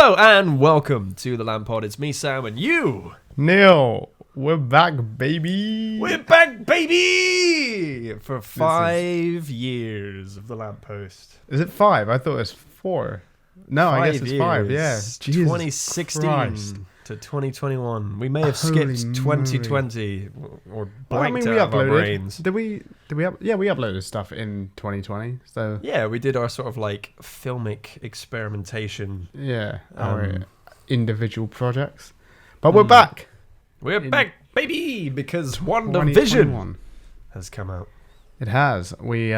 Hello and welcome to the LampPod. It's me, Sam, and you, Neil. We're back, baby. We're back, baby, for 5 years of the Lamppost. Is it 5? I thought it was 4. No, I guess it's 5. Yeah, Jesus 2016 Christ. to 2021. We may have skipped 2020 or blanked we out of our uploaded. brains. Did we? We uploaded stuff in 2020. So Yeah, we did our sort of like filmic experimentation. yeah, our individual projects. But we're back. We're back, baby, because WandaVision 2021 has come out. It has. We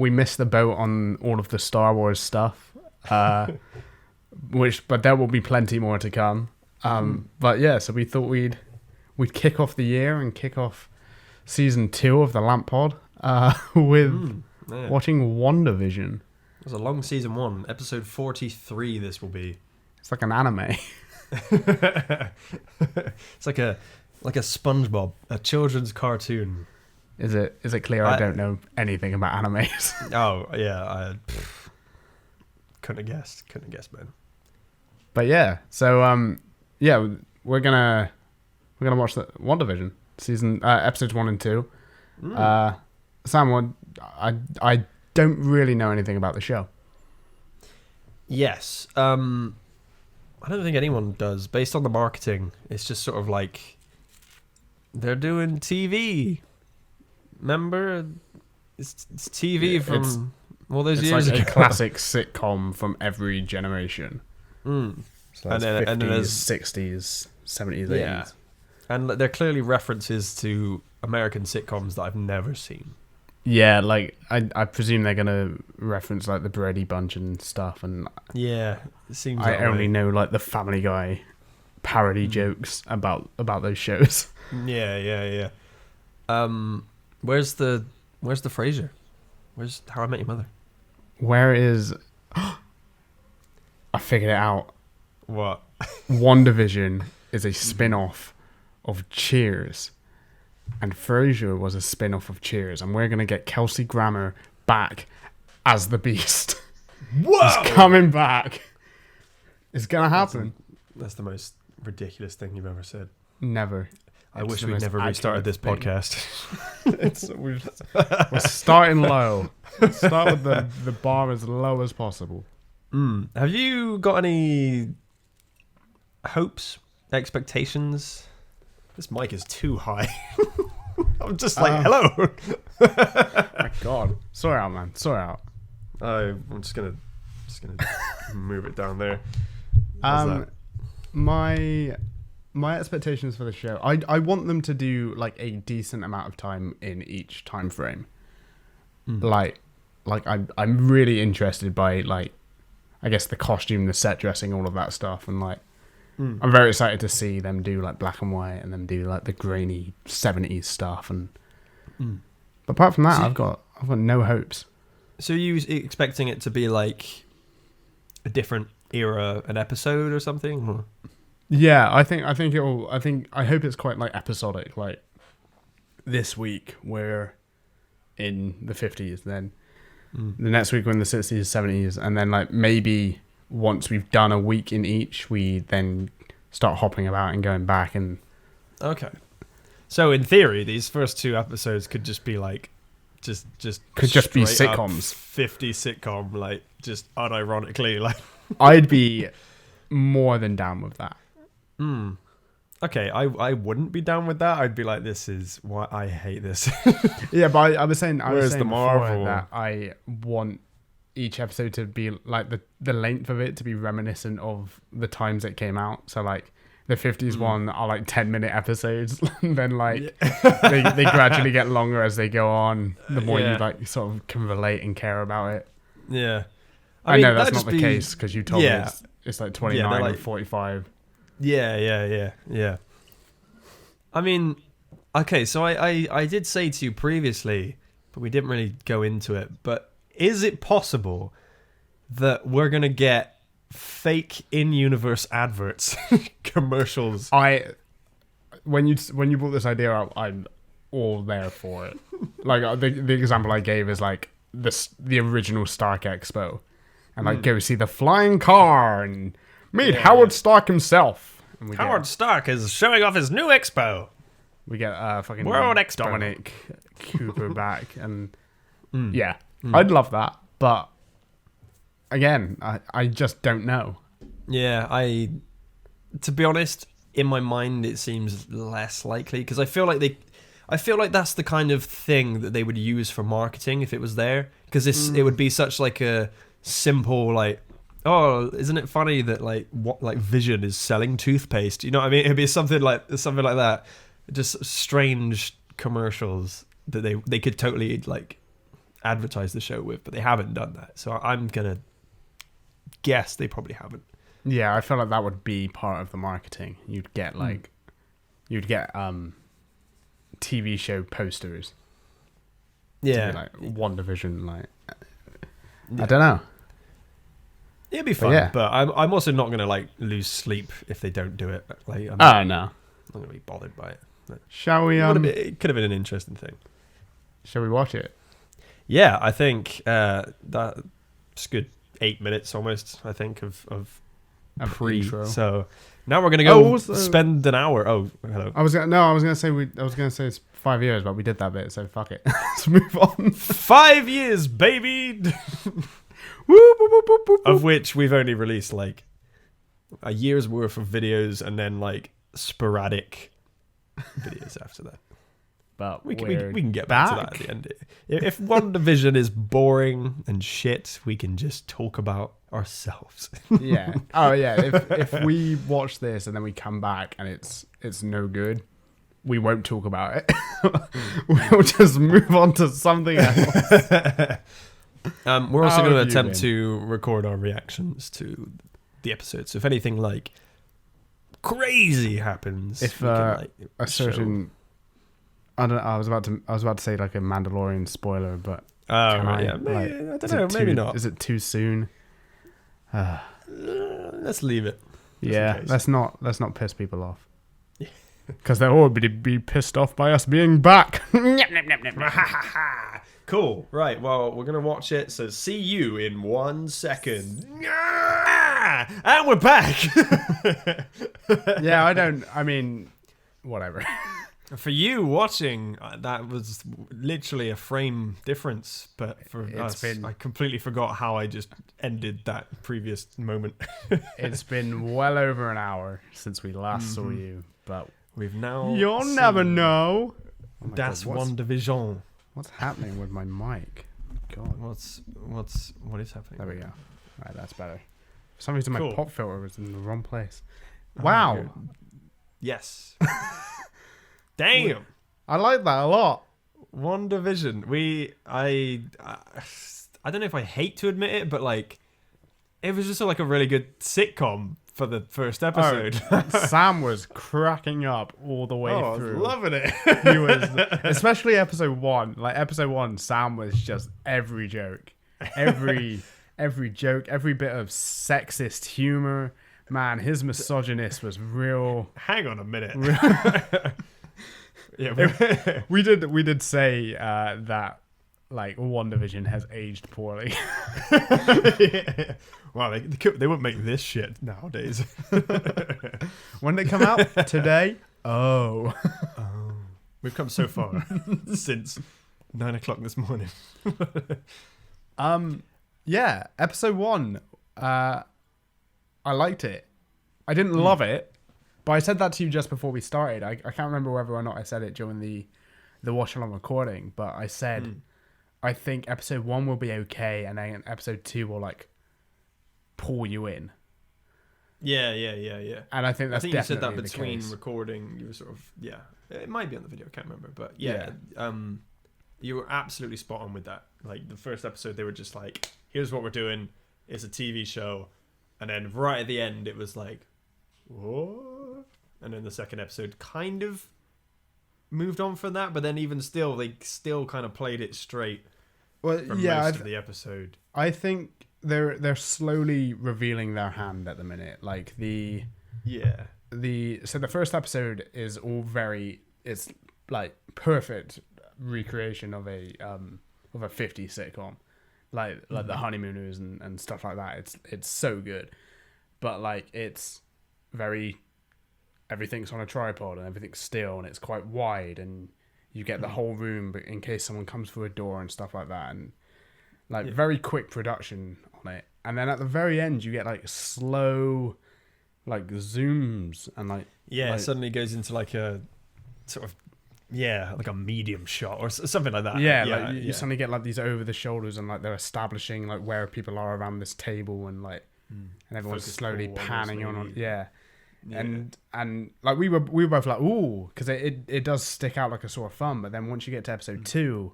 missed the boat on all of the Star Wars stuff. But there will be plenty more to come. But yeah, so we thought we'd kick off the year and kick off season 2 of the LampPod with watching WandaVision. It was a long season 1, episode 43. This will be. It's like an anime. It's like a SpongeBob, a children's cartoon. Is it clear I don't know anything about animes? Oh yeah, I couldn't have guessed, man. But yeah, so we're gonna watch the WandaVision season episodes 1 and 2. Sam, I don't really know anything about the show. Yes, I don't think anyone does. Based on the marketing, it's just sort of like they're doing TV. Remember, it's TV from all those years like ago. a classic sitcom from every generation. So that's 50s, 60s, 70s, 80s. Yeah. And they're clearly references to American sitcoms that I've never seen. Yeah, like I presume they're gonna reference like the Brady Bunch and stuff, and Yeah, it seems. I that only way. know like the Family Guy parody jokes about those shows. Yeah. Where's the Frasier? Where's How I Met Your Mother? Where is? I figured it out. What? WandaVision is a spin-off of Cheers, and Frasier was a spin-off of Cheers, and we're gonna get Kelsey Grammer back as the Beast. Whoa! He's coming back. It's gonna happen. That's the most ridiculous thing you've ever said. Never. I It's wish the we'd most never restarted this accurate podcast. We're starting low. Start with the bar as low as possible. Have you got any hopes, expectations? This mic is too high. I'm just like, hello. My God. Sort out, man. Sort out. I'm just gonna move it down there. How's that? My expectations for the show, I want them to do like a decent amount of time in each time frame. Like I'm really interested by like, I guess the costume, the set dressing, all of that stuff, and like I'm very excited to see them do like black and white and them do like the grainy 70s stuff, and but apart from that, I've got no hopes. So are you expecting it to be like a different era, an episode or something? Or? Yeah, I hope it's quite like episodic. Like this week we're in the 50s, then the next week we're in the 60s, 70s, and then like maybe once we've done a week in each, we then start hopping about and going back. And Okay. So in theory, these first 2 episodes could just be like just could just be straight up sitcoms. 50 sitcom, like just unironically like I'd be more than down with that. Okay, I wouldn't be down with that. I'd be like, this is why I hate this. Yeah, but I was saying Where's the Marvel? that I want each episode to be like the length of it to be reminiscent of the times it came out. So like the 50s one are like 10-minute episodes, and then like they gradually get longer as they go on. The more you like sort of can relate and care about it. Yeah, I mean, know that's that'd not just the be- case because you told me it's like 29 like- or 45. Yeah. I mean, okay, so I did say to you previously, but we didn't really go into it, but is it possible that we're going to get fake in-universe adverts, commercials? When you brought this idea up, I'm all there for it. Like the example I gave is like the original Stark Expo, and like go see the flying car and meet Howard Stark himself. And Howard Stark is showing off his new expo. We get fucking World Expo. Dominic Cooper back, and I'd love that, but again, I just don't know. Yeah, to be honest, in my mind, it seems less likely because I feel like that's the kind of thing that they would use for marketing if it was there. Because it would be such like a simple like, oh, isn't it funny that like Vision is selling toothpaste? You know what I mean? It'd be something like that. Just strange commercials that they could totally like advertise the show with, but they haven't done that. So I'm gonna guess they probably haven't. Yeah, I feel like that would be part of the marketing. You'd get TV show posters. Yeah, like WandaVision. Like, I don't know. It'd be fun, but I'm also not gonna like lose sleep if they don't do it. Like, no, I'm not gonna be bothered by it. But shall we? It could have been an interesting thing. Shall we watch it? Yeah, I think that's good. 8 minutes almost. I think of pre. Intro. So now we're gonna go spend an hour. Oh, hello. I was gonna say it's 5 years, but we did that bit, so fuck it. Let's move on. 5 years, baby. Of which we've only released like a year's worth of videos, and then like sporadic videos after that. But we can get back to that at the end. If WandaVision is boring and shit, we can just talk about ourselves. Yeah. Oh yeah. If we watch this and then we come back and it's no good, we won't talk about it. We'll just move on to something else. We're also going to attempt to record our reactions to the episode. So if anything like crazy happens, if we can, like, a certain, I don't know, I was about to say like a Mandalorian spoiler, but I don't know, maybe not. Is it too soon? Let's leave it. Yeah, let's not piss people off. Because they'll already be pissed off by us being back. Cool. Right. Well, we're gonna watch it. So see you in 1 second. And we're back. Yeah, I mean, whatever. For you watching, that was literally a frame difference. But for us, I completely forgot how I just ended that previous moment. It's been well over an hour since we last saw you, but we've now. You'll never know. Das WandaVision. What's happening with my mic? God. What is happening? There we go. Right, that's better. For some reason, my pop filter was in the wrong place. Oh, wow. Yes. Damn. I like that a lot. WandaVision. I don't know if I hate to admit it, but like, it was just like a really good sitcom for the first episode. Sam was cracking up all the way through. I was loving it. He was, especially episode 1. Like episode 1, Sam was just every joke, every joke, every bit of sexist humor. Man, his misogynist was real. Hang on a minute. Yeah, we did say that like WandaVision has aged poorly. Yeah. Wow, they wouldn't make this shit nowadays. When they come out today, we've come so far since 9 o'clock this morning. Yeah, episode 1. I liked it. I didn't love it, but I said that to you just before we started. I can't remember whether or not I said it during the watch along recording, but I said I think episode 1 will be okay, and then episode 2 will like pull you in. Yeah. And I think that's definitely you said that between the case. Recording. You were sort of it might be on the video. I can't remember, but yeah. You were absolutely spot on with that. Like the first episode, they were just like, "Here's what we're doing. It's a TV show," and then right at the end, it was like, "What?" And then the second episode kind of moved on from that, but then even still, they still kind of played it straight. Well, for most of the episode. I think they're slowly revealing their hand at the minute. Like the first episode is all it's like perfect recreation of a 50s sitcom. like the honeymooners and stuff like that. It's so good, but like it's very, everything's on a tripod and everything's still and it's quite wide and you get the whole room, but in case someone comes through a door and stuff like that, and like very quick production on it. And then at the very end, you get like slow, like zooms and like it suddenly goes into like a sort of like a medium shot or something like that. You suddenly get like these over the shoulders and like they're establishing like where people are around this table and like and everyone's slowly panning on. And like we were both like, ooh, because it does stick out like a sore thumb. But then once you get to episode 2,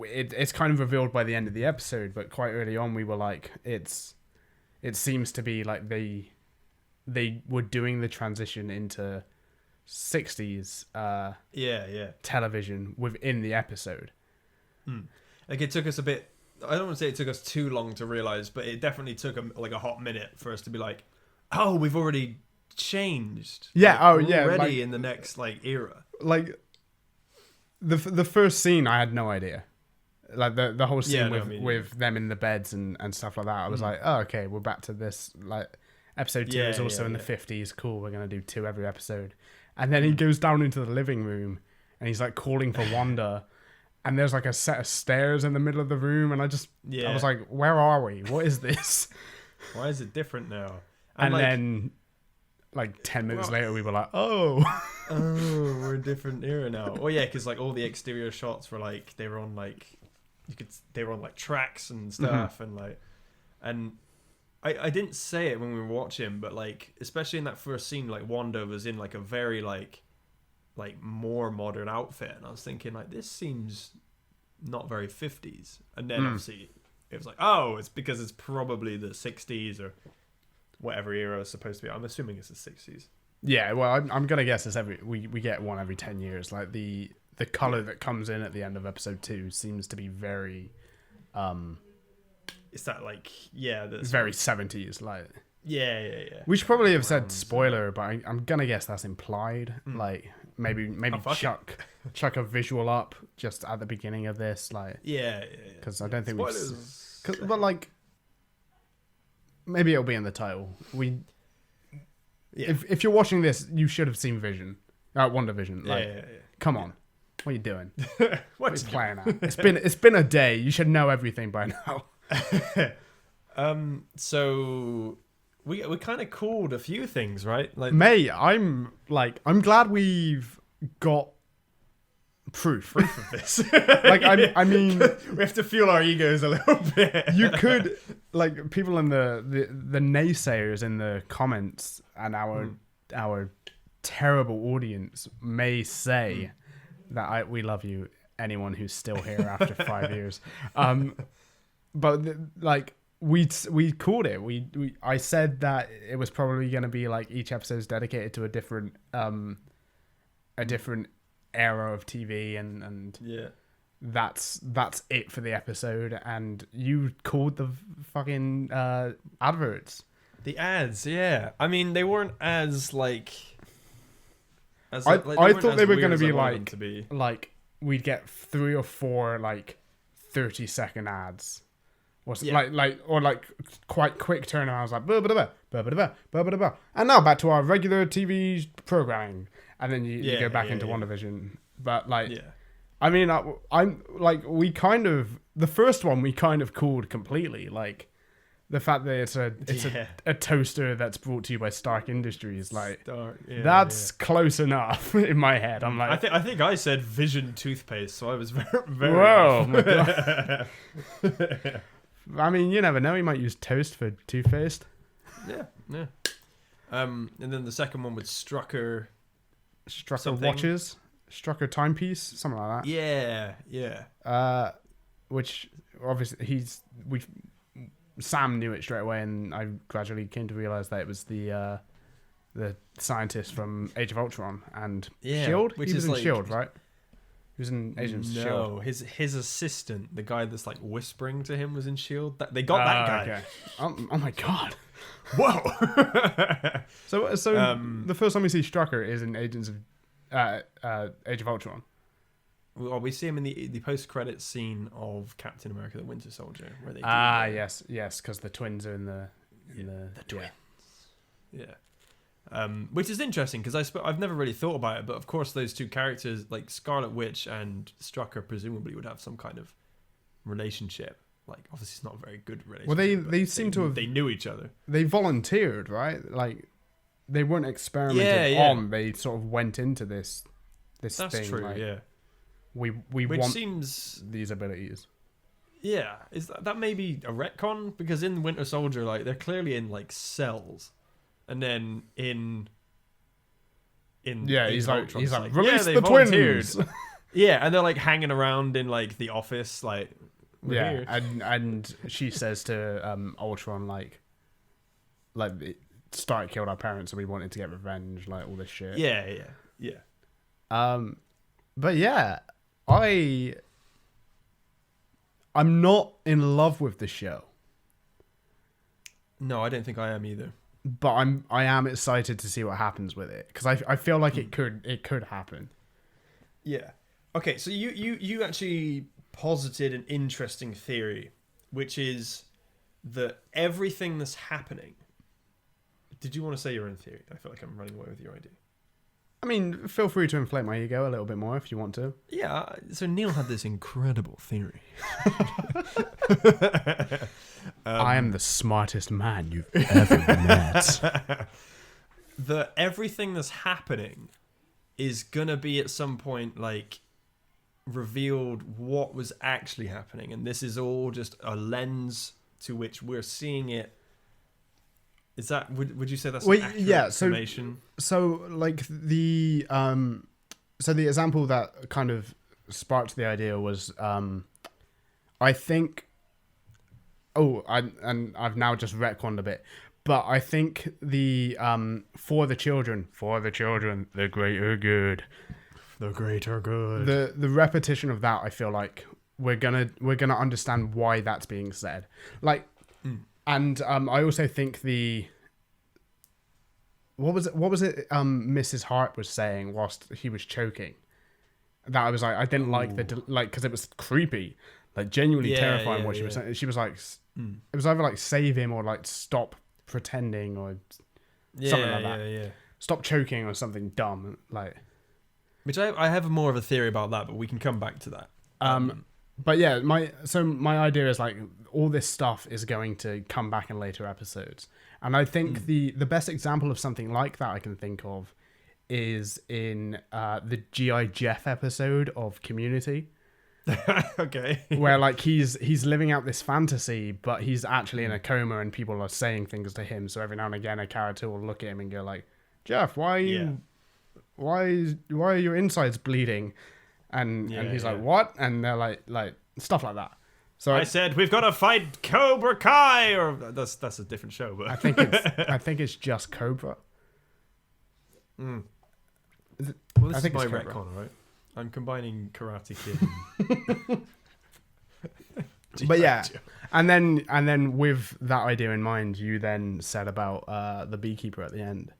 it's kind of revealed by the end of the episode. But quite early on, we were like, it seems to be like they were doing the transition into 60s television within the episode. Like it took us a bit. I don't want to say it took us too long to realize, but it definitely took a hot minute for us to be like, oh, we've already changed. Already in the next like era. Like the first scene, I had no idea. Like the whole scene with them in the beds and stuff like that. I was like, oh, okay, we're back to this. Like episode 2 is also in the 50s. Cool, we're gonna do 2 every episode. And then he goes down into the living room and he's like calling for Wanda. And there's like a set of stairs in the middle of the room, and I was like, where are we? What is this? Why is it different now? And then, like 10 minutes later, we were like, "Oh, we're a different era now." Oh yeah, because like all the exterior shots were like they were on like tracks and stuff, and I didn't say it when we were watching, but like especially in that first scene, like Wanda was in like a very like more modern outfit, and I was thinking like this seems not very 50s, and then obviously it was like, oh, it's because it's probably the 60s or whatever era it's supposed to be. I'm assuming it's the 60s. Yeah, well, I'm gonna guess it's we get one every 10 years. Like the color that comes in at the end of episode 2 seems to be very is that like that's very 70s, like yeah. We should probably have said spoiler, but I'm gonna guess that's implied. Like maybe chuck a visual up just at the beginning of this, like because I don't think spoilers. But like maybe it'll be in the title. If you're watching this, you should have seen WandaVision. Like, come on, what are you doing? What are you playing at? It's been a day. You should know everything by now. So we kind of called a few things, right? Like, mate, I'm glad we've got proof of this. Like, I mean, we have to fuel our egos a little bit. You could, like, people in the naysayers in the comments and our terrible audience may say that we love you, anyone who's still here after 5 years. But like we called it. I said that it was probably going to be like each episode is dedicated to a different era of TV, and that's it for the episode. And you called the fucking adverts. The ads, yeah. I mean, they weren't as like. I thought they were going to be like we'd get 3 or 4 like 30-second ads. Like quite quick turnarounds, like blah, blah, blah, blah, blah, blah, blah, blah, blah. And now back to our regular TV programming, and then you go back into WandaVision. But like, I mean, I'm like, we kind of, the first one we kind of called completely, like the fact that it's a toaster that's brought to you by Stark Industries, like that's close enough in my head. I'm like, I think I said Vision toothpaste, so I was very whoa. My God. I mean, you never know. He might use toast for toothpaste. Yeah. And then the second one with Strucker watches, Strucker timepiece, something like that. Yeah. Which obviously Sam knew it straight away, and I gradually came to realize that it was the scientist from Age of Ultron and Shield. He was in Shield, right? He was in Agents of Shield. No, his assistant, the guy that's like whispering to him, was in Shield. They got that guy. Okay. Oh my God! Whoa! So the first time we see Strucker is in Agents of Age of Ultron, Well, we see him in the post-credits scene of Captain America: The Winter Soldier, where they yes, because the twins are in the twins. Yeah. Which is interesting because I've never really thought about it, but of course those two characters, like Scarlet Witch and Strucker, presumably would have some kind of relationship. Like, obviously, it's not a very good relationship. Well, they seem to have... They knew each other. They volunteered, right? Like, they weren't experimented on. They sort of went into this That's thing. True, like, yeah. We Which want seems... these abilities. Yeah. Is that may be a retcon? Because in Winter Soldier, like, they're clearly in, like, cells. And then in he's like, yeah, release they the volunteered. twins. Yeah, and they're, like, hanging around in, like, the office, like... Yeah, and she says to Ultron, like Stark killed our parents and we wanted to get revenge, like all this shit. Yeah. But yeah, I'm not in love with the show. No, I don't think I am either. But I am excited to see what happens with it because I feel like it could happen. Yeah. Okay, so you actually posited an interesting theory, which is that everything that's happening... Did you want to say your own theory? I feel like I'm running away with your idea. I mean, feel free to inflate my ego a little bit more if you want to. Yeah, so Neil had this incredible theory. I am the smartest man you've ever met. That everything that's happening is going to be at some point, like, revealed what was actually happening, and this is all just a lens to which we're seeing it. Is that would you say that's an accurate information? So like the example that kind of sparked the idea was I think I've now just retconned a bit, but I think the for the children, the greater good. The greater good. The repetition of that, I feel like we're gonna understand why that's being said. Like, and I also think what was it? Mrs. Hart was saying whilst he was choking. That I was like, I didn't like because it was creepy, like genuinely terrifying. What she was saying. She was like, it was either like save him or like stop pretending or something like that. Yeah. Stop choking or something dumb like. Which I have more of a theory about that, but we can come back to that. But yeah, my idea is like all this stuff is going to come back in later episodes, and I think the best example of something like that I can think of is in the G.I. Jeff episode of Community. Okay. Where like he's living out this fantasy, but he's actually in a coma, and people are saying things to him. So every now and again, a character will look at him and go like, "Jeff, why are you?" Why are your insides bleeding? And he's like, what? And they're like stuff like that. So I said we've got to fight Cobra Kai, or that's a different show. But I think it's just Cobra. Well, this is my retcon, right? I'm combining Karate Kid. But yeah, and then with that idea in mind, you then said about the beekeeper at the end.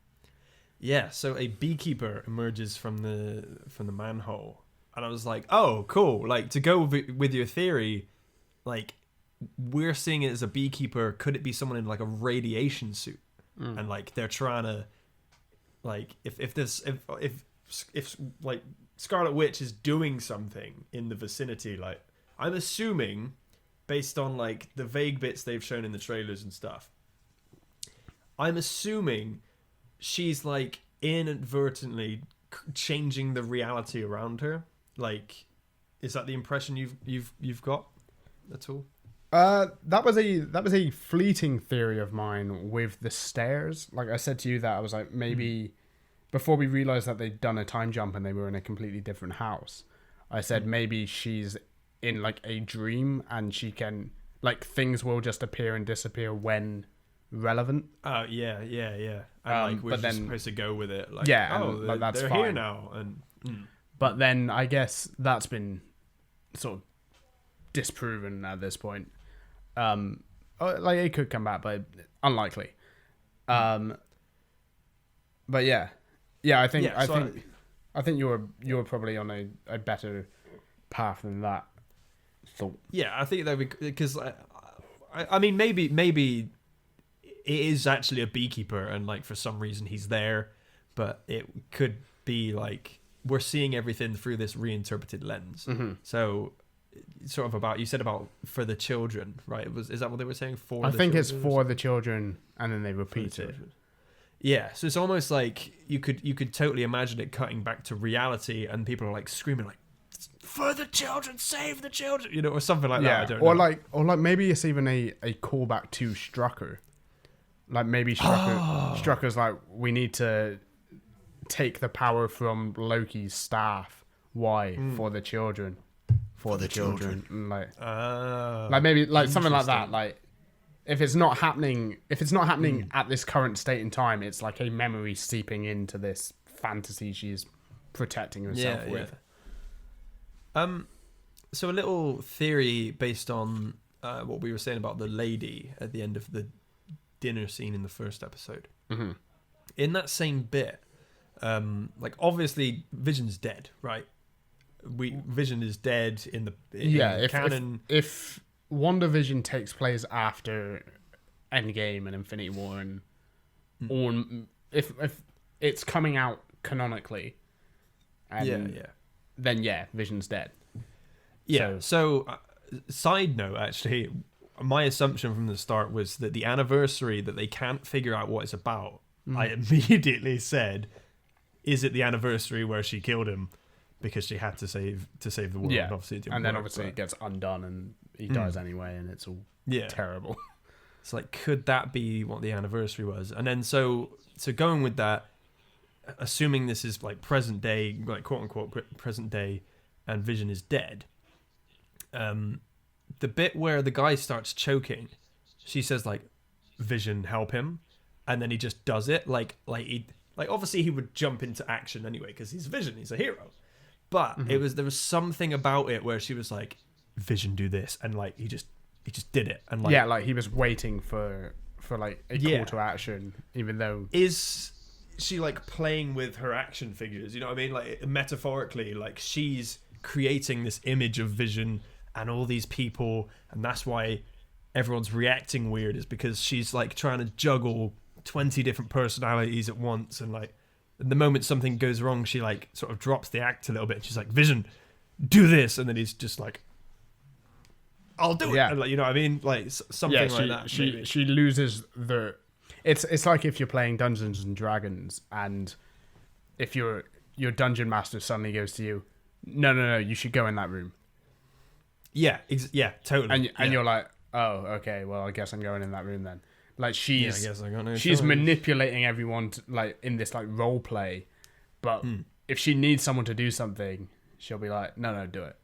Yeah, so a beekeeper emerges from the manhole, and I was like, "Oh, cool!" Like, to go with your theory, like, we're seeing it as a beekeeper. Could it be someone in like a radiation suit, and like they're trying to, like, if like Scarlet Witch is doing something in the vicinity, like, I'm assuming, based on like the vague bits they've shown in the trailers and stuff, I'm assuming she's like inadvertently changing the reality around her. Like, is that the impression you've got at all? That was a fleeting theory of mine with the stairs. Like I said to you, that I was like, maybe before we realized that they'd done a time jump and they were in a completely different house, I said maybe she's in like a dream and she can, like, things will just appear and disappear when relevant. Oh yeah. And like we're just supposed to go with it. Like, yeah, oh, like, that's they're fine. here now. And but then I guess that's been sort of disproven at this point. Like, it could come back, but unlikely. But yeah. I think you're probably on a better path than that thought. Yeah, I think that because I mean maybe it is actually a beekeeper and like for some reason he's there, but it could be like we're seeing everything through this reinterpreted lens. So sort of about you said about for the children, right? Is that what they were saying for? I think it's for the children, and then they repeat it. Yeah, so it's almost like you could totally imagine it cutting back to reality, and people are like screaming like, "For the children, save the children," you know, or something like that. I don't know. Or like maybe it's even a callback to Strucker. Like maybe Strucker's like, we need to take the power from Loki's staff. Why? For the children. For the children. And like maybe like something like that. Like if it's not happening at this current state in time, it's like a memory seeping into this fantasy she's protecting herself with. So a little theory based on what we were saying about the lady at the end of the dinner scene in the first episode. In that same bit, like obviously Vision's dead, right? Vision is dead in the canon. If WandaVision takes place after Endgame and Infinity War, and or if it's coming out canonically, then Vision's dead. Yeah. So side note, actually, my assumption from the start was that the anniversary that they can't figure out what it's about. I immediately said, "Is it the anniversary where she killed him?" Because she had to save the world. Yeah, and obviously it didn't and then work, obviously it gets undone and he dies anyway, and it's all terrible. It's like, could that be what the anniversary was? And then so going with that, assuming this is like present day, like quote unquote present day, and Vision is dead. The bit where the guy starts choking, she says like, "Vision, help him," and then he just does it like obviously he would jump into action anyway because he's Vision, he's a hero. But there was something about it where she was like, "Vision, do this," and like he just did it, and like like he was waiting for like a call to action, even though is she like playing with her action figures? You know what I mean? Like metaphorically, like she's creating this image of Vision and all these people, and that's why everyone's reacting weird. Is because she's like trying to juggle 20 different personalities at once, and like. And the moment something goes wrong, she like sort of drops the act a little bit. She's like, "Vision, do this," and then he's just like, "I'll do it." And like, you know what I mean? Like something like that. She loses the. It's like if you're playing Dungeons and Dragons, and if your dungeon master suddenly goes to you, no, you should go in that room. Yeah, totally. And you're like, "Oh, okay, well, I guess I'm going in that room then." Like she's she's manipulating everyone to, like in this like role play, but if she needs someone to do something, she'll be like, no, do it,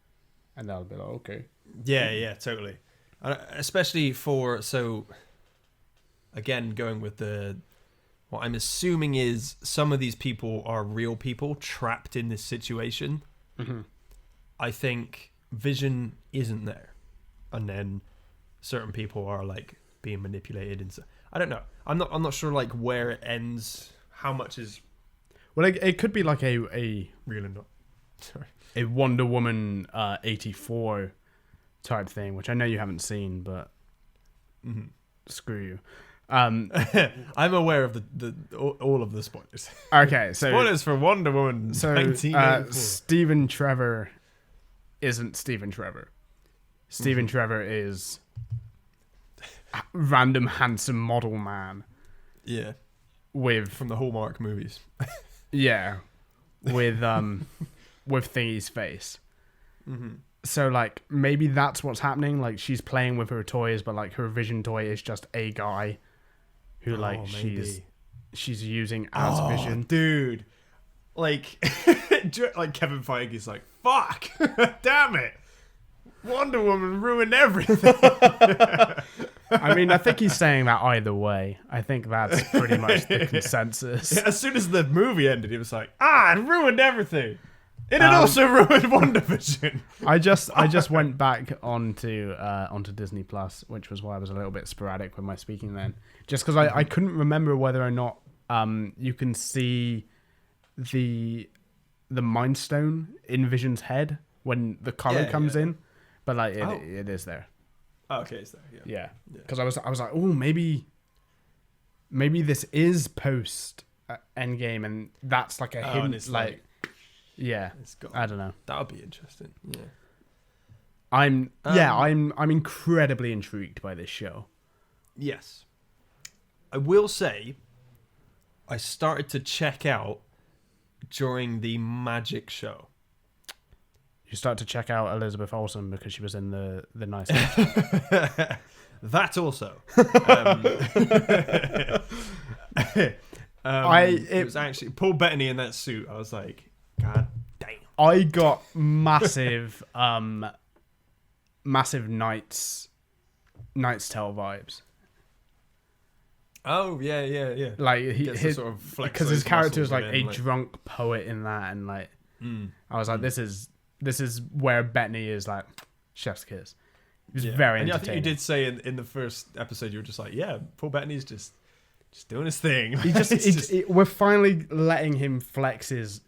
and they'll be like, okay. Yeah, totally. Especially again, going with what I'm assuming is some of these people are real people trapped in this situation. I think Vision isn't there, and then certain people are like being manipulated, and I don't know. I'm not sure like where it ends. How much is? Well, it could be like a real or not. Sorry, a Wonder Woman 84 type thing, which I know you haven't seen, but screw you. I'm aware of all of the spoilers. Okay, so spoilers for Wonder Woman. So Stephen Trevor isn't Stephen Trevor. Stephen Trevor is random handsome model man. Yeah. From the Hallmark movies. Yeah. With Thingy's face. So like maybe that's what's happening. Like she's playing with her toys, but like her Vision toy is just a guy who she's using as Vision. Dude. Like Kevin Feige's like, fuck, damn it. Wonder Woman ruined everything. I mean, I think he's saying that either way. I think that's pretty much the consensus. As soon as the movie ended, he was like, it ruined everything. It had also ruined WandaVision. I just went back onto Disney Plus, which was why I was a little bit sporadic with my speaking then. Just because I couldn't remember whether or not you can see the Mind Stone in Vision's head when the color comes in, but like it is there. Oh, okay, it's there. Yeah, because I was like, oh, maybe this is post Endgame, and that's like a hint. Like, yeah, I don't know. That would be interesting. Yeah. I'm incredibly intrigued by this show. Yes. I will say I started to check out during the magic show. You start to check out Elizabeth Olsen because she was in the nice That also. It was actually Paul Bettany in that suit. I was like, God damn. I got massive Knight's Tale vibes. Oh yeah. Like his sort of because his character is like a drunk poet in that, and like I was like, this is where Bettany is like chef's kiss. It was very entertaining. I think you did say in the first episode you were just like, yeah, Paul Bettany's just doing his thing. We're finally letting him flex his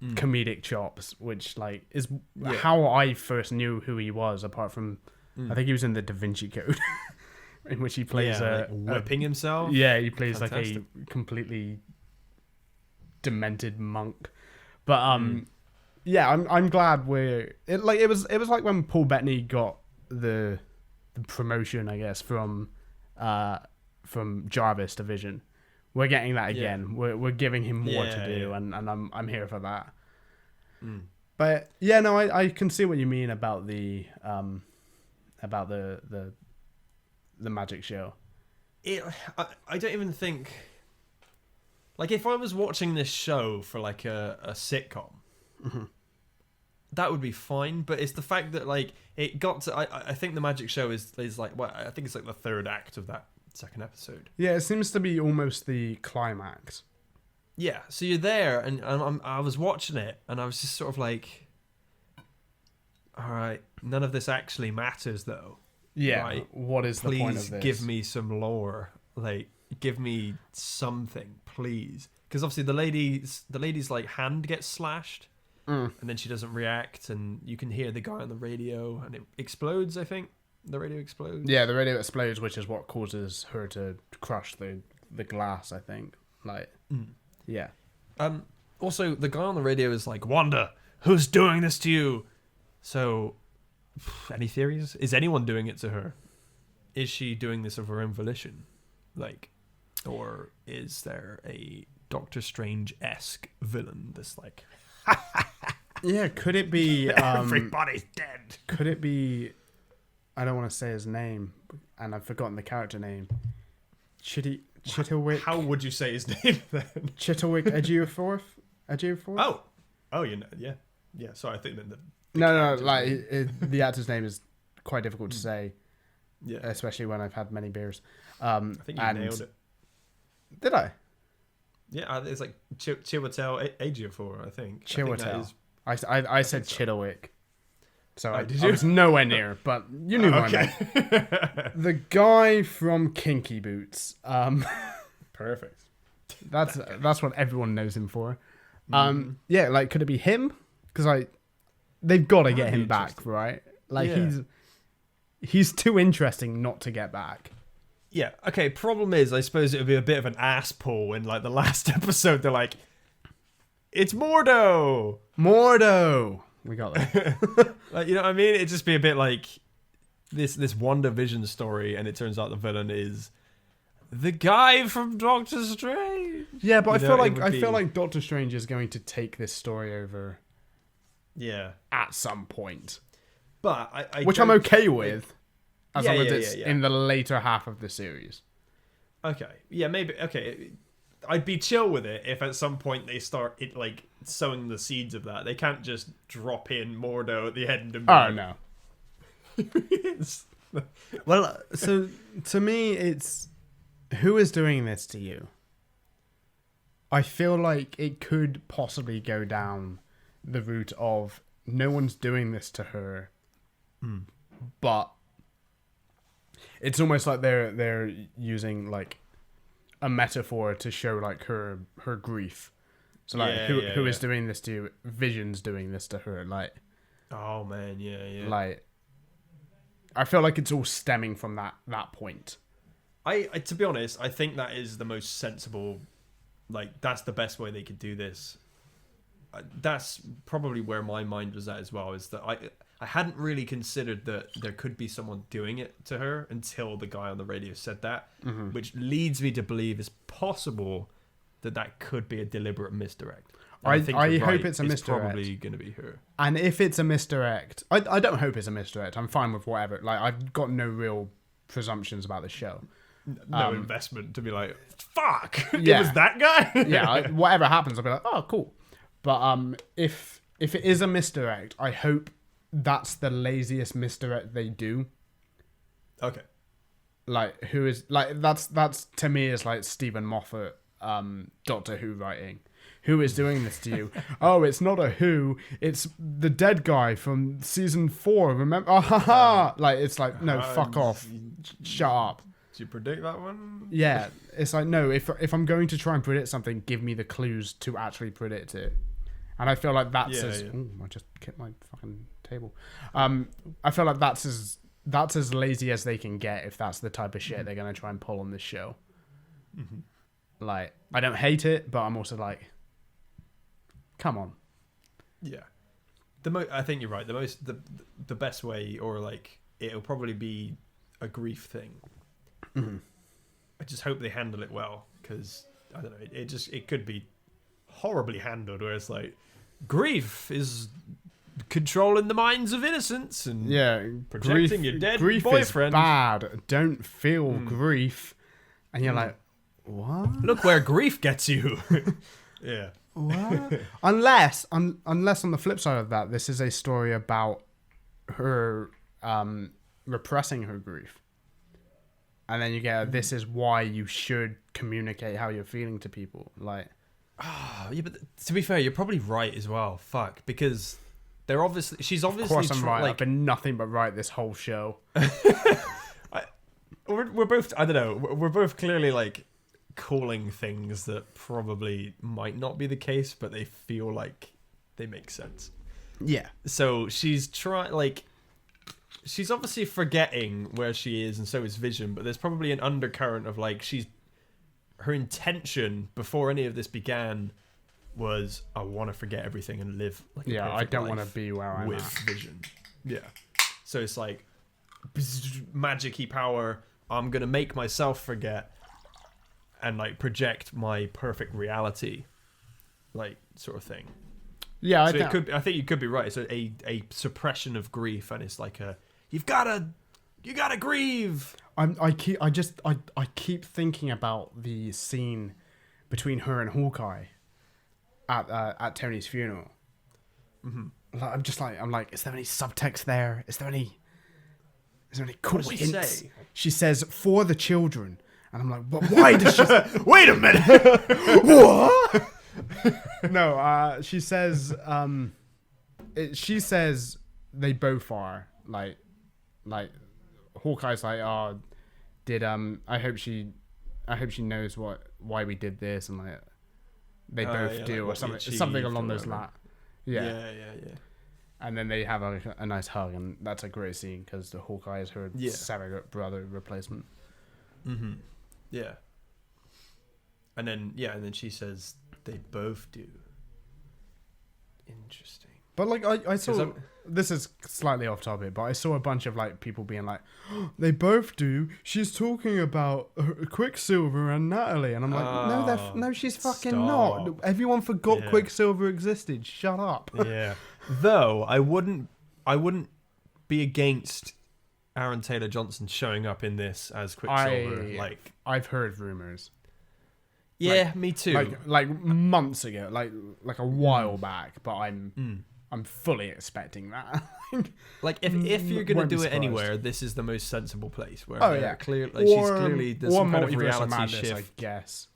comedic chops, which like is how I first knew who he was. Apart from, I think he was in the Da Vinci Code, in which he plays whipping himself. Yeah, he plays Fantastic. Like a completely demented monk. But I'm glad it was like when Paul Bettany got the promotion, I guess, from Jarvis to Vision. We're getting that again. Yeah. We're giving him more to do, and I'm here for that. But yeah, no, I can see what you mean about the magic show. I don't even think, like, if I was watching this show for like a sitcom, that would be fine. But it's the fact that like it got to. I think the magic show is like I think it's like the third act of that second episode. Yeah, it seems to be almost the climax. Yeah, so you're there, and I was watching it, and I was just sort of like, all right, none of this actually matters, though. Yeah, right? What is the point of this? Please give me some lore. Like, give me something, please. Because obviously the lady's like hand gets slashed, and then she doesn't react, and you can hear the guy on the radio, and it explodes. I think the radio explodes. Yeah, the radio explodes, which is what causes her to crush the glass. I think. Like, yeah. Also, the guy on the radio is like, Wanda, who's doing this to you? So, any theories? Is anyone doing it to her? Is she doing this of her own volition? Like, or is there a Doctor Strange-esque villain that's like... Yeah, could it be... Everybody's dead. Could it be... I don't want to say his name, and I've forgotten the character name. Chitterwick. How would you say his name then? Chitterwick Ejiofor? Oh, you know, yeah. Sorry, I think that No, like the actor's name is quite difficult to say. Yeah, especially when I've had many beers. I think you nailed it. Did I? Yeah, it's like Chiwetel Ejiofor, I think. Chiwetel. I said Chitterwick. So I was nowhere near, but you knew what I meant. The guy from Kinky Boots. Perfect. That's what everyone knows him for. Yeah, like, could it be him? Because they've got to get him back, right? Like, he's too interesting not to get back. Yeah. Okay. Problem is, I suppose it would be a bit of an ass pull when, like, the last episode, they're like, "It's Mordo." We got that. Like, you know what I mean? It'd just be a bit like this WandaVision story, and it turns out the villain is the guy from Doctor Strange. Yeah, but I feel like Doctor Strange is going to take this story over. Yeah. At some point. But which I'm okay with, as long as it's in the later half of the series. Okay. Yeah, maybe. Okay. I'd be chill with it if at some point they start like sowing the seeds of that. They can't just drop in Mordo at the end and no. Well, so to me, it's who is doing this to you? I feel like it could possibly go down the route of no one's doing this to her, but it's almost like they're using like a metaphor to show like her grief. So like who is doing this to you? Vision's doing this to her. Like Oh man, yeah. Like, I feel like it's all stemming from that point. I to be honest, I think that is the most sensible. Like, that's the best way they could do this. That's probably where my mind was at as well. Is that I hadn't really considered that there could be someone doing it to her until the guy on the radio said that, which leads me to believe it's possible that could be a deliberate misdirect. I hope it's a misdirect. It's probably going to be her. And if it's a misdirect, I don't hope it's a misdirect. I'm fine with whatever. Like, I've got no real presumptions about the show. No investment to be like, fuck, yeah. It was that guy? Yeah, whatever happens, I'll be like, oh, cool. But if it is a misdirect, I hope that's the laziest misdirect they do. Okay. Like, who is, like, that's to me is like Stephen Moffat, Doctor Who writing. Who is doing this to you? Oh, it's not a Who. It's the dead guy from season 4. Remember? Oh, ha ha! Like, it's like, no, fuck off. Shut up. Did you predict that one? Yeah. It's like, no, if I'm going to try and predict something, give me the clues to actually predict it. And I feel like that's Ooh, I just kicked my fucking table. I feel like that's as lazy as they can get if that's the type of shit they're going to try and pull on this show. Mm-hmm. Like, I don't hate it, but I'm also like, come on. Yeah. I think you're right. The best way, or like, it'll probably be a grief thing. Mm-hmm. I just hope they handle it well, because I don't know. It could be horribly handled, where it's like, grief is controlling the minds of innocents and protecting your dead grief boyfriend. Is bad. Don't feel grief, and you're like, what? Look where grief gets you. Yeah. What? unless on the flip side of that, this is a story about her repressing her grief, and then you get this is why you should communicate how you're feeling to people. Like, yeah, but to be fair, you're probably right as well. Fuck, because she's obviously. Of course, I'm right. I've been nothing but right this whole show. We're both. I don't know. We're both clearly like calling things that probably might not be the case, but they feel like they make sense. Yeah. So she's she's obviously forgetting where she is, and so is Vision, but there's probably an undercurrent of like her intention before any of this began was, I want to forget everything and live like a I don't want to be where I'm with at. Vision. Yeah. So it's like magic-y power, I'm going to make myself forget and like project my perfect reality, like, sort of thing. Yeah, I think you could be right. It's a suppression of grief, and it's like you gotta grieve. I keep thinking about the scene between her and Hawkeye at Tony's funeral. Mm-hmm. I'm like, is there any subtext there? Is there any cool hints? She says, for the children. And I'm like, but why does she wait a minute. What? No, she says they both are like Hawkeye's like, oh, I hope she knows why we did this, and like they both do, like, or something along those lines. Yeah. And then they have a nice hug, and that's a great scene because the Hawkeye is her surrogate brother replacement. Mm-hmm. Yeah. And then she says they both do. Interesting. But like I saw, this is slightly off topic, but I saw a bunch of like people being like, oh, they both do. She's talking about Quicksilver and Natalie, and I'm like, no, she's fucking not. Everyone forgot Quicksilver existed. Shut up. Yeah. Though I wouldn't be against Aaron Taylor Johnson showing up in this as Quicksilver. I've heard rumors. Yeah, me too. Like months ago, like a while back, but I'm fully expecting that. Like if you're gonna do it anywhere, this is the most sensible place. Where she's clearly there's some kind of reality shift, I guess.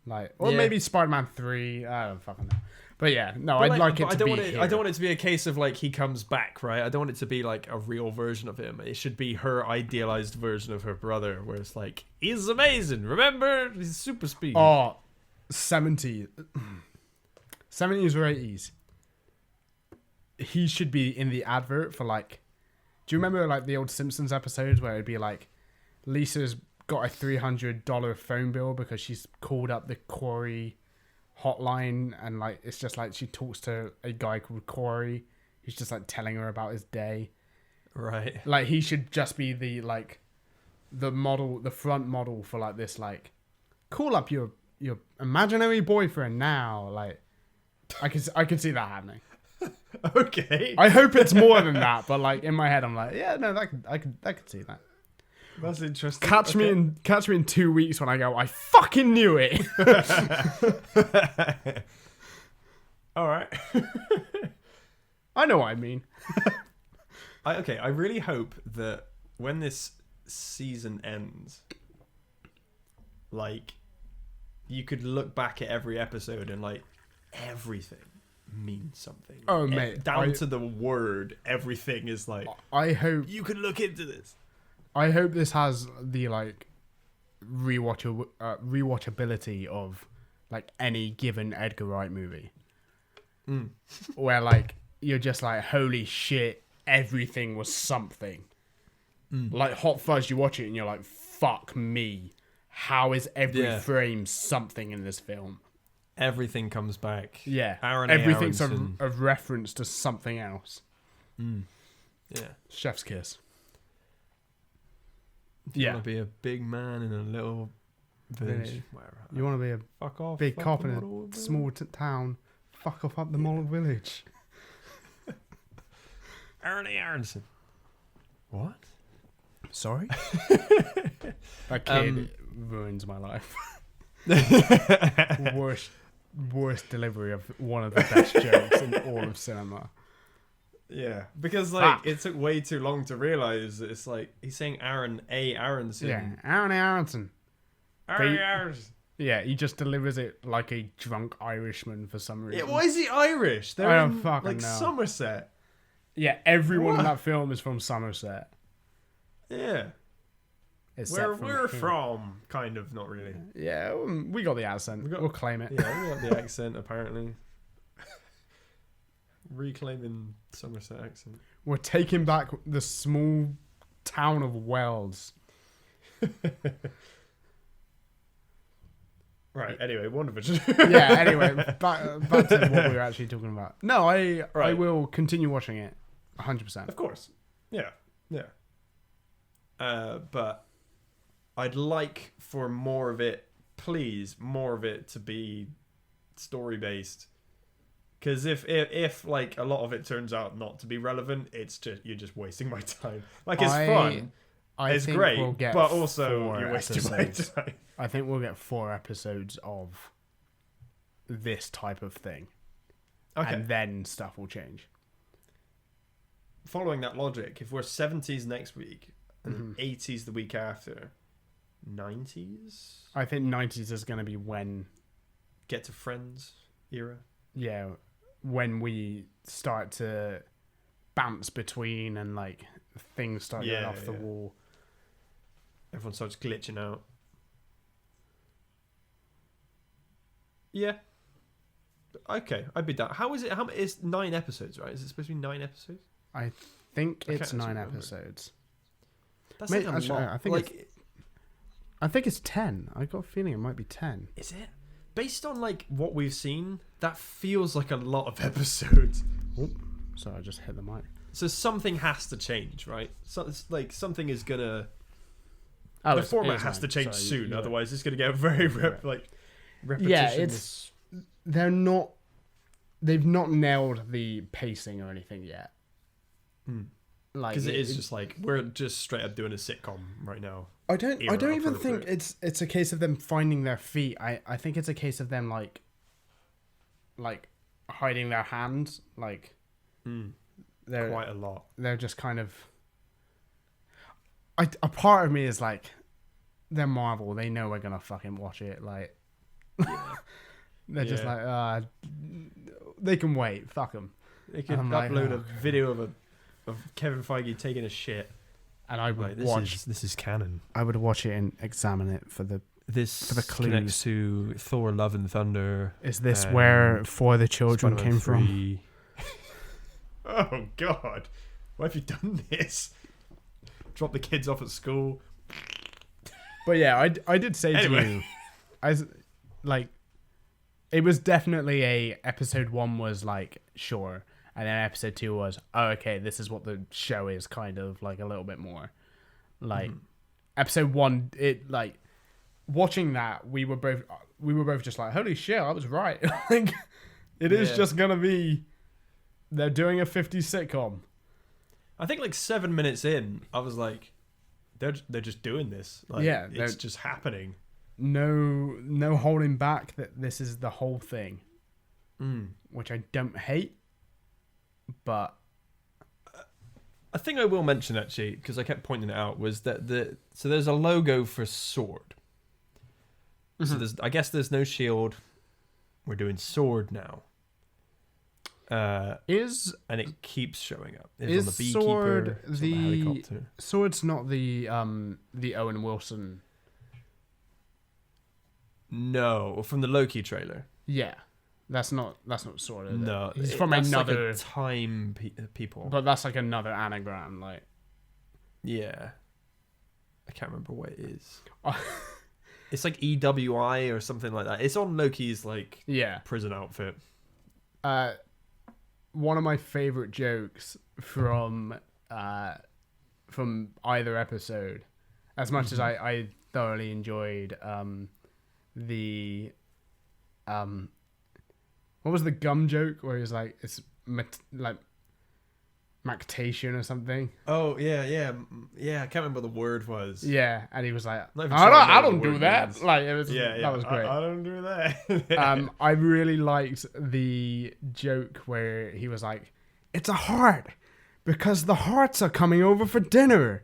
Like, or maybe Spider-Man 3. I don't fucking know. But yeah, no, I'd like it to be. I don't want it to be a case of like he comes back, right? I don't want it to be like a real version of him. It should be her idealized version of her brother, where it's like, he's amazing. Remember, he's super speed. Oh, 70s or 80s. he should be in the advert for like. Do you remember like the old Simpsons episodes where it'd be like, Lisa's got a $300 phone bill because she's called up the Corey hotline, and like it's just like she talks to a guy called Corey. He's just like telling her about his day. Right. Like he should just be the like the model, the front model for like this like call up your imaginary boyfriend now. Like I could see that happening. Okay. I hope it's more than that, but like in my head I'm like, yeah, no, I could see that. That's interesting. Catch me in 2 weeks when I go, I fucking knew it. All right. I know what I mean. I really hope that when this season ends, like, you could look back at every episode and like everything means something. Oh mate, down to the word, everything is like. I hope you could look into this. I hope this has the like rewatchability of like any given Edgar Wright movie, where like you're just like, holy shit, everything was something. Like Hot Fuzz, you watch it and you're like, fuck me, how is every frame something in this film? Everything comes back. Yeah, Aaron everything's a Aronson. reference to something else. Yeah, Chef's kiss. if you want to be a big man in a little village, whatever. You want to be a Fuck off, big fuck cop the in model a small town, fuck off up the model village. Aaron Aronson. What? Sorry? That kid ruins my life. worst delivery of one of the best jokes in all of cinema. Yeah, because like it took way too long to realize that it's like he's saying Aaron Aronson. Yeah, Aaron Aronson. Aaron Aronson. Yeah, he just delivers it like a drunk Irishman for some reason. Yeah, why is he Irish? They're I don't in, fucking like know. Somerset. Yeah, everyone in that film is from Somerset. Yeah. Where we're from, kind of, not really. Yeah, we got the accent. We'll claim it. Yeah, we got the accent, apparently. Reclaiming Somerset accent. We're taking back the small town of Wells. Right, anyway, WandaVision. Yeah, anyway, back to what we were actually talking about. No, I will continue watching it 100%. Of course. Yeah. But I'd like for more of it to be story based. Because if like a lot of it turns out not to be relevant, it's just you're just wasting my time. Like it's fun, it's great, but also you're wasting my time. I think we'll get 4 episodes of this type of thing, and then stuff will change. Following that logic, if we're 70s next week and 80s the week after, 90s. I think 90s is going to be when Get to Friends era. Yeah. When we start to bounce between and like things start going off the wall. Everyone starts glitching out. Yeah. Okay, I'd be down. How is it? It's 9 episodes, right? Is it supposed to be 9 episodes? I think it's 9 episodes. That's like a lot. I think it's 10. I got a feeling it might be 10. Is it? Based on like what we've seen, that feels like a lot of episodes. Oh, sorry, I just hit the mic. So something has to change, right? So it's like something is gonna. The format has to change soon, otherwise it's gonna get very repetition. Yeah, they've not nailed the pacing or anything yet. Like, because it is just like we're just straight up doing a sitcom right now. I don't even think it's a case of them finding their feet. I think it's a case of them like hiding their hands. Like they're quite a lot. They're just kind of. A part of me is like, they're Marvel. They know we're gonna fucking watch it. Like, they're just like, they can wait. Fuck them. They can upload a video of Kevin Feige taking a shit. And I would This is canon. I would watch it and examine it for the clues. Connects to Thor: Love and Thunder. Is this where For the Children came from? Oh God, why have you done this? Drop the kids off at school. But yeah, I did say to you, like, it was definitely episode 1 was like, sure, and then episode 2 was, oh, okay, this is what the show is, kind of like a little bit more. Like, episode 1, it like watching that, we were both just like, holy shit, I was right. Like, it is just gonna be, they're doing a 50s sitcom. I think like 7 minutes in, I was like, they're just doing this. Like, yeah, it's just happening. No holding back. That this is the whole thing, which I don't hate, but I think I will mention actually, because I kept pointing it out, was that there's a logo for sword. So I guess there's no shield. We're doing sword now. And it keeps showing up. It's on the beekeeper, sword it's on the helicopter. Sword's not the Owen Wilson. No, from the Loki trailer. Yeah, that's not sword. Is No, it? He's from another like a time people. But that's like another anagram. Like, yeah, I can't remember what it is. It's like EWI or something like that. It's on Loki's like prison outfit. One of my favorite jokes from either episode, as much as I thoroughly enjoyed the what was the gum joke where he was like, it's like mactation or something. Oh yeah. I can't remember what the word was. Yeah, and he was like, Not I don't even sure do that. Like, it was that was great. I don't do that. I really liked the joke where he was like, it's a heart because the hearts are coming over for dinner.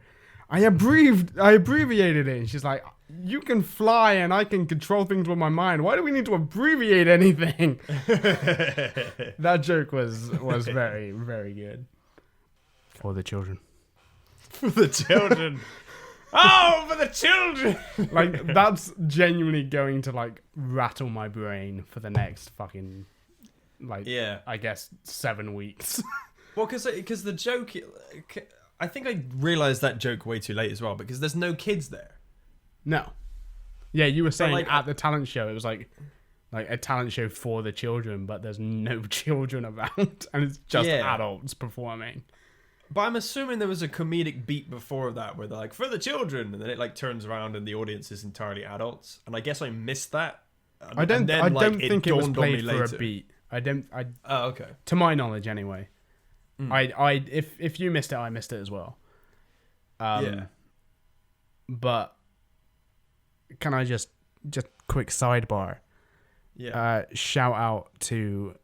I abbreviated it. And she's like, you can fly and I can control things with my mind. Why do we need to abbreviate anything? That joke was very, very good. For the children. For the children. Oh, for the children. Like, that's genuinely going to like rattle my brain for the next fucking, like, I guess 7 weeks. Well, because the joke, I think I realized that joke way too late as well, because there's no kids there. No. Yeah, you were saying like, at the talent show, it was like a talent show for the children, but there's no children about, and it's just adults performing. But I'm assuming there was a comedic beat before that where they're like, for the children, and then it like turns around and the audience is entirely adults. And I guess I missed that. I don't think it was played for a beat. Oh, okay. To my knowledge, anyway. If you missed it, I missed it as well. But can I just quick sidebar? Yeah. Shout out to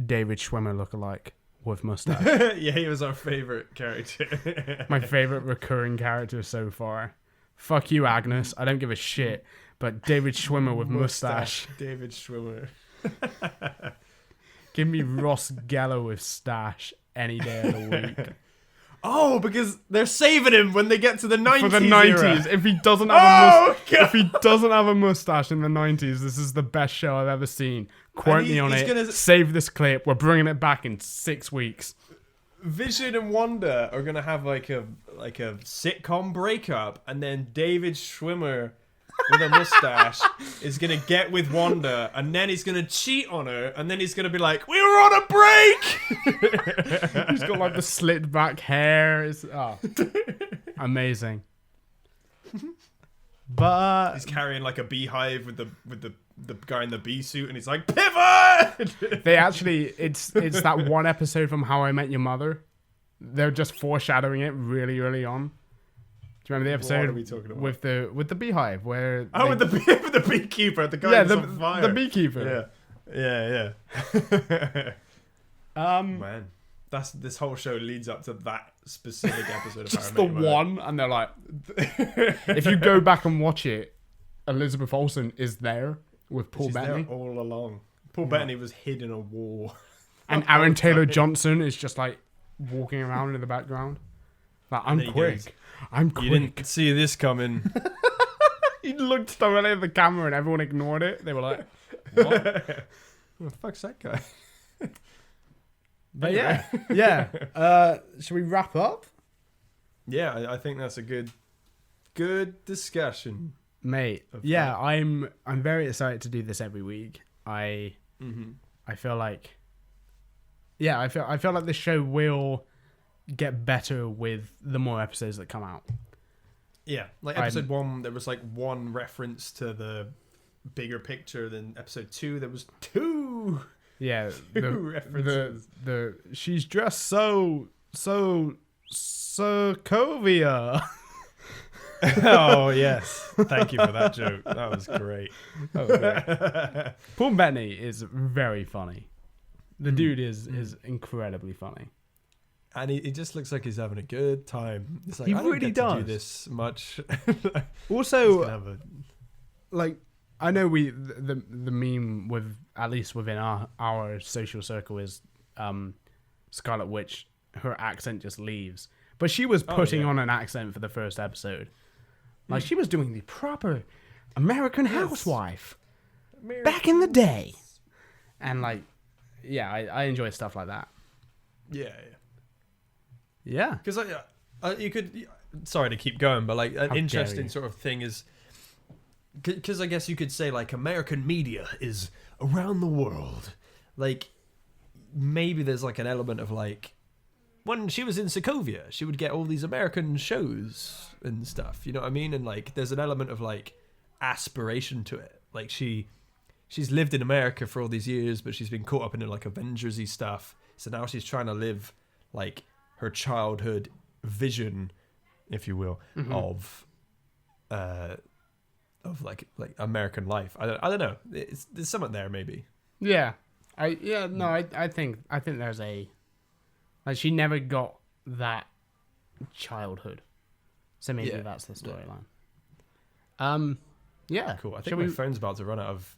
David Schwimmer lookalike with mustache. Yeah, he was our favorite character. My favorite recurring character so far. Fuck you, Agnes. I don't give a shit. But David Schwimmer with mustache. David Schwimmer. Give me Ross Geller with stash any day of the week. Oh, because they're saving him when they get to the 90s. For the 90s. Era. If he doesn't have a mustache in the 90s, this is the best show I've ever seen. Quote me on it. Save this clip. We're bringing it back in 6 weeks. Vision and Wanda are gonna have like a sitcom breakup, and then David Schwimmer with a mustache is gonna get with Wanda, and then he's gonna cheat on her, and then he's gonna be like, "We were on a break." He's got like the slit back hair. It's amazing. But he's carrying like a beehive with the guy in the bee suit, and he's like, "Pivot!" They actually, it's that one episode from How I Met Your Mother. They're just foreshadowing it really early on. Do you remember the episode what are we talking about? with the beehive where? With the beekeeper, the guy that's on fire. The beekeeper. Yeah. Man, this whole show leads up to that specific episode. Just the one, and they're like, if you go back and watch it, Elizabeth Olsen is there with Paul Bettany there all along. Paul Bettany was hid in a wall, and Aaron Taylor Johnson is just like walking around in the background. Like, I'm quick. You didn't see this coming. He looked directly at the camera and everyone ignored it. They were like, what? Who the fuck's that guy? But yeah. Should we wrap up? Yeah, I think that's a good discussion, mate. Yeah, I'm very excited to do this every week. I feel like, I feel like this show will get better with the more episodes that come out. Yeah, like episode 1, there was like one reference to the bigger picture. Then episode 2, there was two. Yeah, references. The she's dressed so Sokovia. Oh yes, thank you for that joke. That was great. Paul Bettany is very funny. The dude is incredibly funny, and he just looks like he's having a good time. It's like, he I don't really get does to do this much. Also, like, I know the meme with, at least within our social circle, is Scarlet Witch. Her accent just leaves, but she was putting on an accent for the first episode. Like, she was doing the proper American housewife back in the day. And, like, yeah, I enjoy stuff like that. Yeah. Because you could, sorry to keep going, but like an interesting sort of thing is, because I guess you could say like American media is around the world. Like, maybe there's like an element of like, when she was in Sokovia, she would get all these American shows and stuff, you know what I mean? And like, there's an element of like aspiration to it. Like, she's lived in America for all these years, but she's been caught up in like Avengers-y stuff. So now she's trying to live like her childhood vision, if you will, of like American life. I don't know. There's something there maybe. Yeah. I think there's a, like, she never got that childhood, so maybe that's the storyline. Yeah. Cool. I think my phone's about to run out of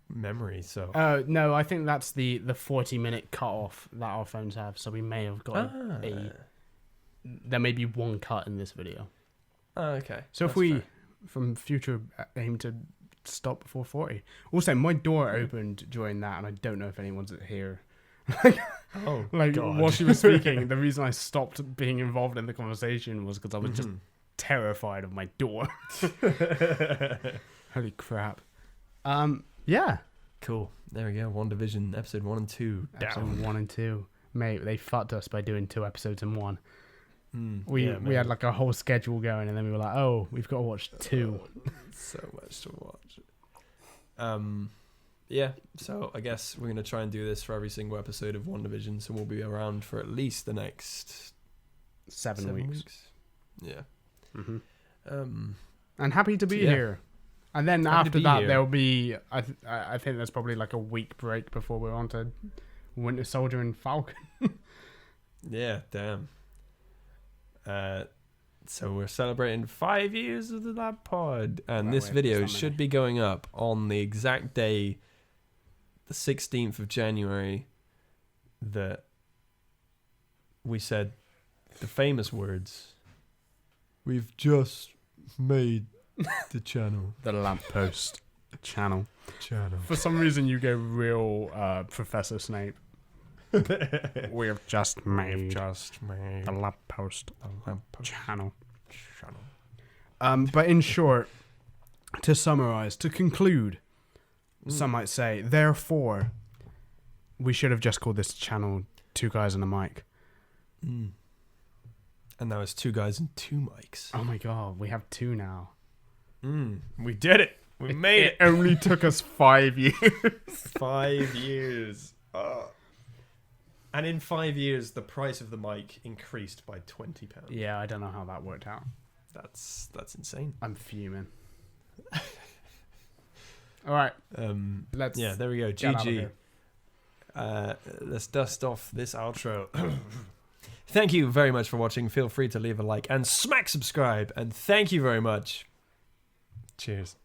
memory, so. No, I think that's the 40-minute cut off that our phones have. So we may have got there may be one cut in this video. Oh, okay. So that's if we, from future, aim to stop before 40. Also, my door opened during that, and I don't know if anyone's here. While she was speaking, the reason I stopped being involved in the conversation was because I was just terrified of my door. Holy crap. Yeah. Cool. There we go. WandaVision episode 1 and 2. Episode 1 and 2. Mate, they fucked us by doing 2 episodes in 1. We had like a whole schedule going, and then we were like, oh, we've got to watch 2. So much to watch. Yeah, so I guess we're going to try and do this for every single episode of WandaVision, so we'll be around for at least the next 7 weeks. Yeah. And happy to be here. And then after that, there'll be, I think there's probably like a week break before we're on to Winter Soldier and Falcon. Yeah, damn. So we're celebrating 5 years of the LampPod, and this video should be going up on the exact day, the 16th of January, that we said the famous words, "We've just made the channel." The Lamppost channel. For some reason, you go real Professor Snape. We've just made the Lamppost channel. But in short, to summarize, to conclude, some might say, therefore, we should have just called this channel 2 Guys and a Mic. And now it's 2 guys and 2 mics. Oh my god, we have 2 now. We did it. We made it. It only took us 5 years. 5 years. And in 5 years, the price of the mic increased by £20. Yeah, I don't know how that worked out. That's insane. I'm fuming. All right. There we go. GG. Let's dust off this outro. Thank you very much for watching. Feel free to leave a like and smack subscribe. And thank you very much. Cheers.